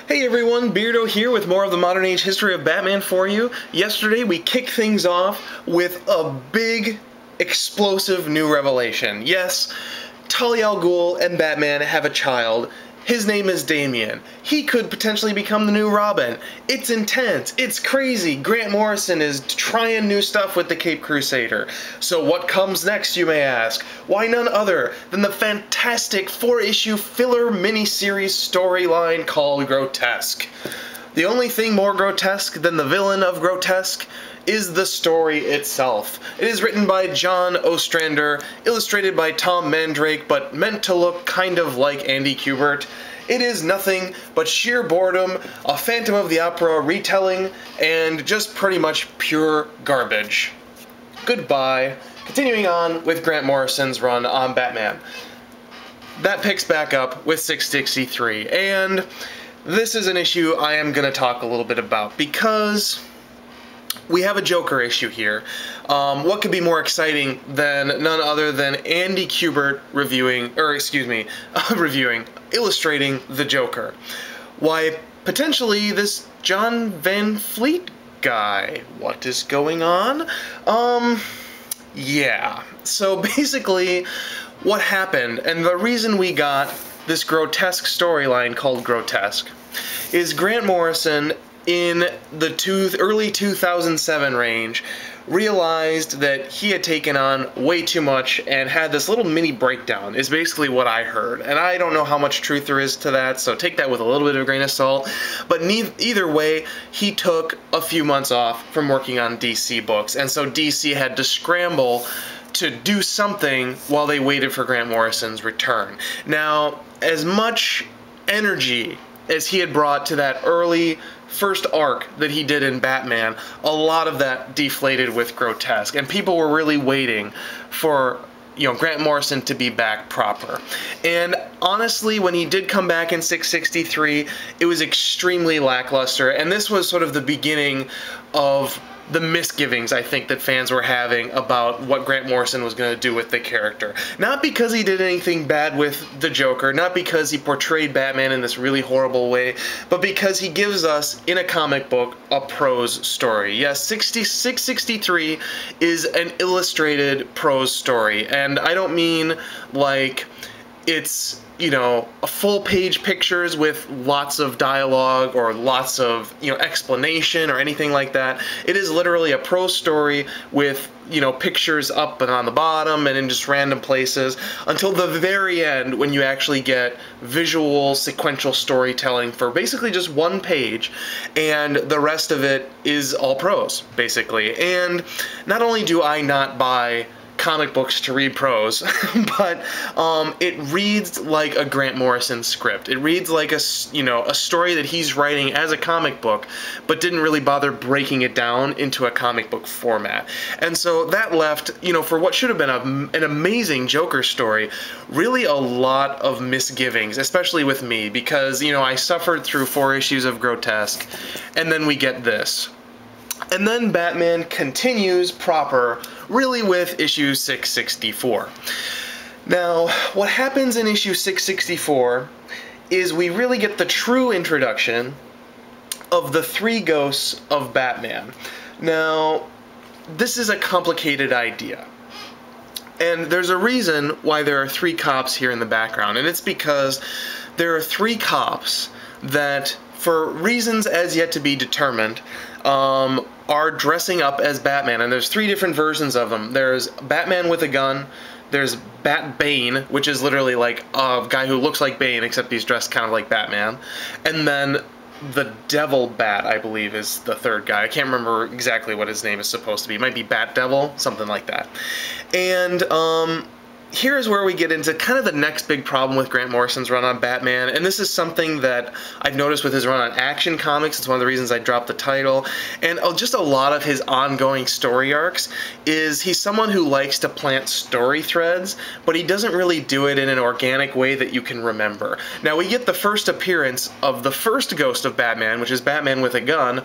Hey everyone, Beardo here with more of the modern age history of Batman for you. Yesterday we kicked things off with a big, explosive new revelation. Yes, Talia al Ghul and Batman have a child. His name is Damian. He could potentially become the new Robin. It's intense. It's crazy. Grant Morrison is trying new stuff with the Cape Crusader. So what comes next, you may ask? Why none other than the fantastic 4-issue filler miniseries storyline called Grotesque. The only thing more grotesque than the villain of Grotesque is the story itself. It is written by John Ostrander, illustrated by Tom Mandrake, but meant to look kind of like Andy Kubert. It is nothing but sheer boredom, a Phantom of the Opera retelling, and just pretty much pure garbage. Goodbye. Continuing on with Grant Morrison's run on Batman. That picks back up with 663, and this is an issue I am going to talk a little bit about because we have a Joker issue here. What could be more exciting than none other than Andy Kubert illustrating the Joker? Why, potentially this John Van Fleet guy. What is going on? Yeah. So basically, what happened, and the reason we got this grotesque storyline called Grotesque, is Grant Morrison in the early 2007 range realized that he had taken on way too much and had this little mini breakdown, is basically what I heard. And I don't know how much truth there is to that, so take that with a little bit of a grain of salt. But either way, he took a few months off from working on DC books, and so DC had to scramble to do something while they waited for Grant Morrison's return. Now, as much energy as he had brought to that early first arc that he did in Batman, a lot of that deflated with Grotesque, and people were really waiting for Grant Morrison to be back proper. And honestly, when he did come back in 663, it was extremely lackluster, and this was sort of the beginning of the misgivings, I think, that fans were having about what Grant Morrison was going to do with the character. Not because he did anything bad with the Joker, not because he portrayed Batman in this really horrible way, but because he gives us, in a comic book, a prose story. Yes, 663 is an illustrated prose story, and I don't mean like it's a full-page pictures with lots of dialogue or lots of, explanation or anything like that. It is literally a prose story with, pictures up and on the bottom and in just random places until the very end when you actually get visual sequential storytelling for basically just one page, and the rest of it is all prose, basically. And not only do I not buy comic books to read prose, but it reads like a Grant Morrison script. It reads like a story that he's writing as a comic book, but didn't really bother breaking it down into a comic book format. And so that left, for what should have been an amazing Joker story, really a lot of misgivings, especially with me, because, I suffered through 4 issues of Grotesque, and then we get this. And then Batman continues proper, really, with issue 664. Now, what happens in issue 664 is we really get the true introduction of the 3 ghosts of Batman. Now, this is a complicated idea. And there's a reason why there are 3 cops here in the background, and it's because there are 3 cops that, for reasons as yet to be determined, are dressing up as Batman, and there's 3 different versions of them. There's Batman with a gun, there's Bat Bane, which is literally like a guy who looks like Bane except he's dressed kind of like Batman, and then the Devil Bat, I believe, is the 3rd guy. I can't remember exactly what his name is supposed to be. It might be Bat Devil, something like that. And here's where we get into kind of the next big problem with Grant Morrison's run on Batman, and this is something that I've noticed with his run on Action Comics. It's one of the reasons I dropped the title, and just a lot of his ongoing story arcs is he's someone who likes to plant story threads, but he doesn't really do it in an organic way that you can remember. Now, we get the first appearance of the first ghost of Batman, which is Batman with a gun,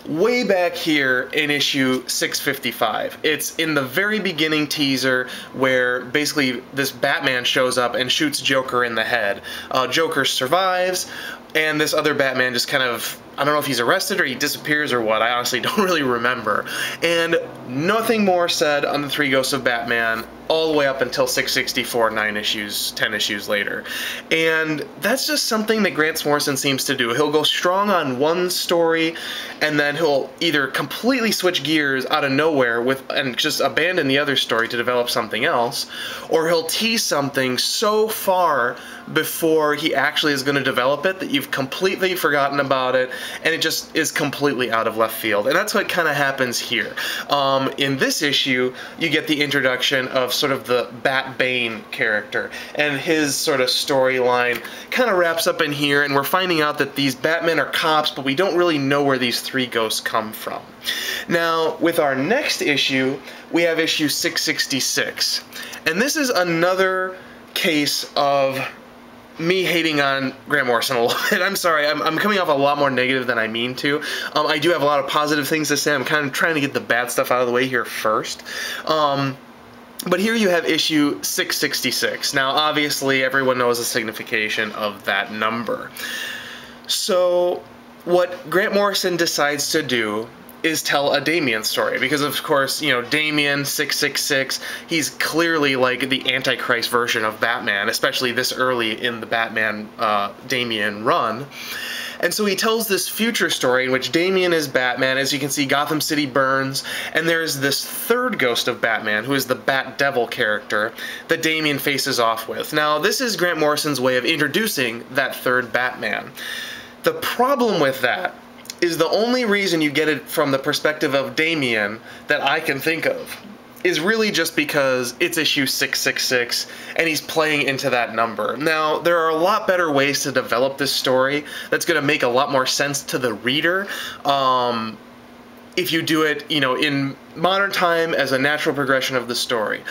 way back here in issue 655. It's in the very beginning teaser where basically this Batman shows up and shoots Joker in the head. Joker survives. and this other Batman just kind of, I don't know if he's arrested or he disappears or what, I honestly don't really remember. And nothing more said on the Three Ghosts of Batman all the way up until 664, 10 issues later. And that's just something that Grant Morrison seems to do. He'll go strong on one story, and then he'll either completely switch gears out of nowhere and just abandon the other story to develop something else, or he'll tease something so far before he actually is going to develop it that you've completely forgotten about it, and it just is completely out of left field. And that's what kind of happens here. In this issue, you get the introduction of sort of the Bat-Bane character, and his sort of storyline kind of wraps up in here, and we're finding out that these Batmen are cops, but we don't really know where these three ghosts come from. Now, with our next issue, we have issue 666, and this is another case of me hating on Grant Morrison a little bit. I'm sorry, I'm coming off a lot more negative than I mean to. I do have a lot of positive things to say. I'm kind of trying to get the bad stuff out of the way here first. But here you have issue 666. Now, obviously, everyone knows the signification of that number. So, what Grant Morrison decides to do is tell a Damian story, because of course, you know, Damian 666, he's clearly like the Antichrist version of Batman, especially this early in the Batman Damian run. And so he tells this future story in which Damian is Batman. As you can see, Gotham City burns, and there's this third ghost of Batman, who is the Bat Devil character, that Damian faces off with. Now, this is Grant Morrison's way of introducing that third Batman. The problem with that is the only reason you get it from the perspective of Damian that I can think of is really just because it's issue 666 and he's playing into that number. Now, there are a lot better ways to develop this story that's going to make a lot more sense to the reader if you do it, you know, in modern time as a natural progression of the story.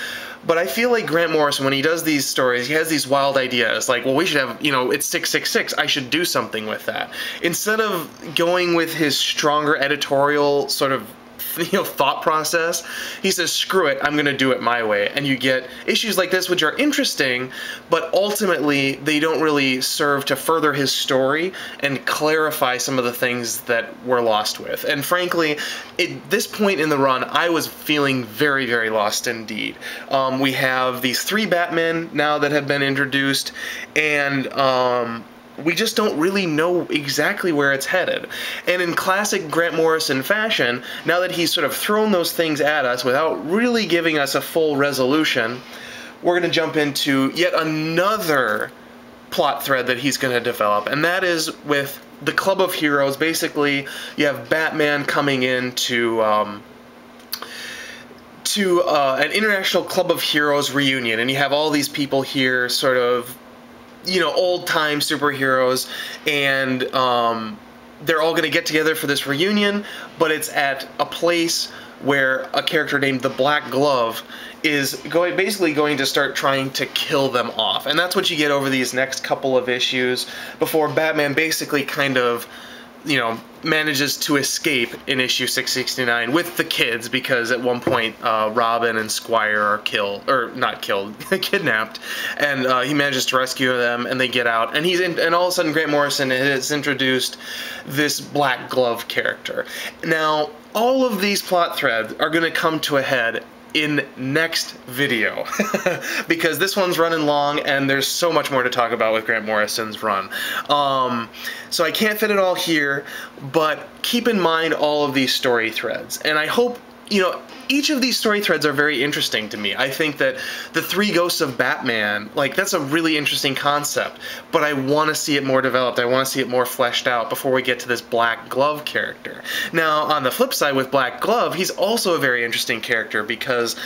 But I feel like Grant Morrison, when he does these stories, he has these wild ideas, like, well, we should have, you know, it's 666, I should do something with that. Instead of going with his stronger editorial sort of, you know, thought process, he says, screw it, I'm gonna do it my way. And you get issues like this, which are interesting, but ultimately they don't really serve to further his story and clarify some of the things that we're lost with. And frankly, at this point in the run, I was feeling very, very lost indeed. We have these three Batmen now that have been introduced, and we just don't really know exactly where it's headed. And in classic Grant Morrison fashion, now that he's sort of thrown those things at us without really giving us a full resolution, we're going to jump into yet another plot thread that he's going to develop, and that is with the Club of Heroes. Basically, you have Batman coming in to an International Club of Heroes reunion, and you have all these people here sort of, you know, old-time superheroes, and they're all going to get together for this reunion, but it's at a place where a character named the Black Glove is basically going to start trying to kill them off. And that's what you get over these next couple of issues before Batman basically kind of, you know, manages to escape in issue 669 with the kids, because at one point Robin and Squire are kidnapped, and he manages to rescue them, and they get out, and and all of a sudden Grant Morrison has introduced this Black Glove character. Now, all of these plot threads are going to come to a head in next video because this one's running long and there's so much more to talk about with Grant Morrison's run. So I can't fit it all here, but keep in mind all of these story threads, and I hope, you know, each of these story threads are very interesting to me. I think that the Three Ghosts of Batman, like, that's a really interesting concept, but I want to see it more developed. I want to see it more fleshed out before we get to this Black Glove character. Now, on the flip side with Black Glove, he's also a very interesting character because,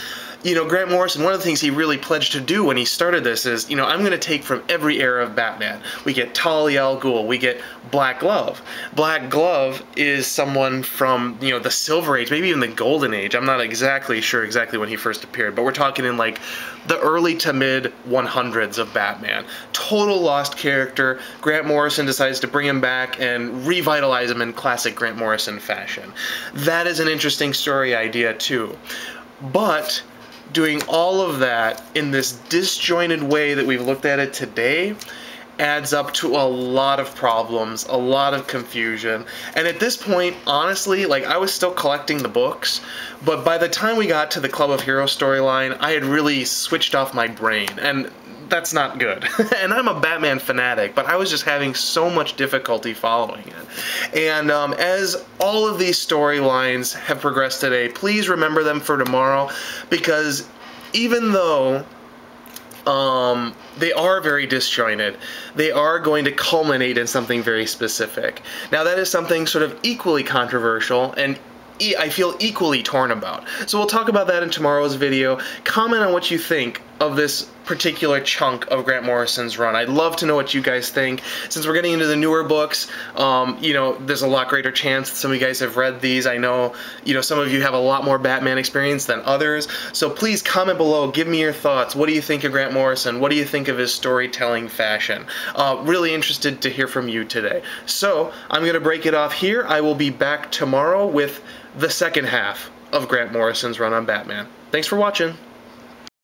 you know, Grant Morrison, one of the things he really pledged to do when he started this is, you know, I'm going to take from every era of Batman. We get Talia al Ghul, we get Black Glove. Black Glove is someone from, you know, the Silver Age, maybe even the Golden Age. I'm not exactly sure when he first appeared, but we're talking in like the early to mid 100s of Batman. Total lost character. Grant Morrison decides to bring him back and revitalize him in classic Grant Morrison fashion. That is an interesting story idea too. But doing all of that in this disjointed way that we've looked at it today, adds up to a lot of problems, a lot of confusion. And at this point, honestly, like, I was still collecting the books, but by the time we got to the Club of Heroes storyline, I had really switched off my brain, and that's not good. And I'm a Batman fanatic, but I was just having so much difficulty following it. And as all of these storylines have progressed today, please remember them for tomorrow, because even though they are very disjointed, they are going to culminate in something very specific. Now, that is something sort of equally controversial and I feel equally torn about. So we'll talk about that in tomorrow's video. Comment on what you think of this particular chunk of Grant Morrison's run. I'd love to know what you guys think. Since we're getting into the newer books, you know, there's a lot greater chance that some of you guys have read these. I know, you know, some of you have a lot more Batman experience than others. So please comment below. Give me your thoughts. What do you think of Grant Morrison? What do you think of his storytelling fashion? Really interested to hear from you today. So I'm going to break it off here. I will be back tomorrow with the second half of Grant Morrison's run on Batman. Thanks for watching.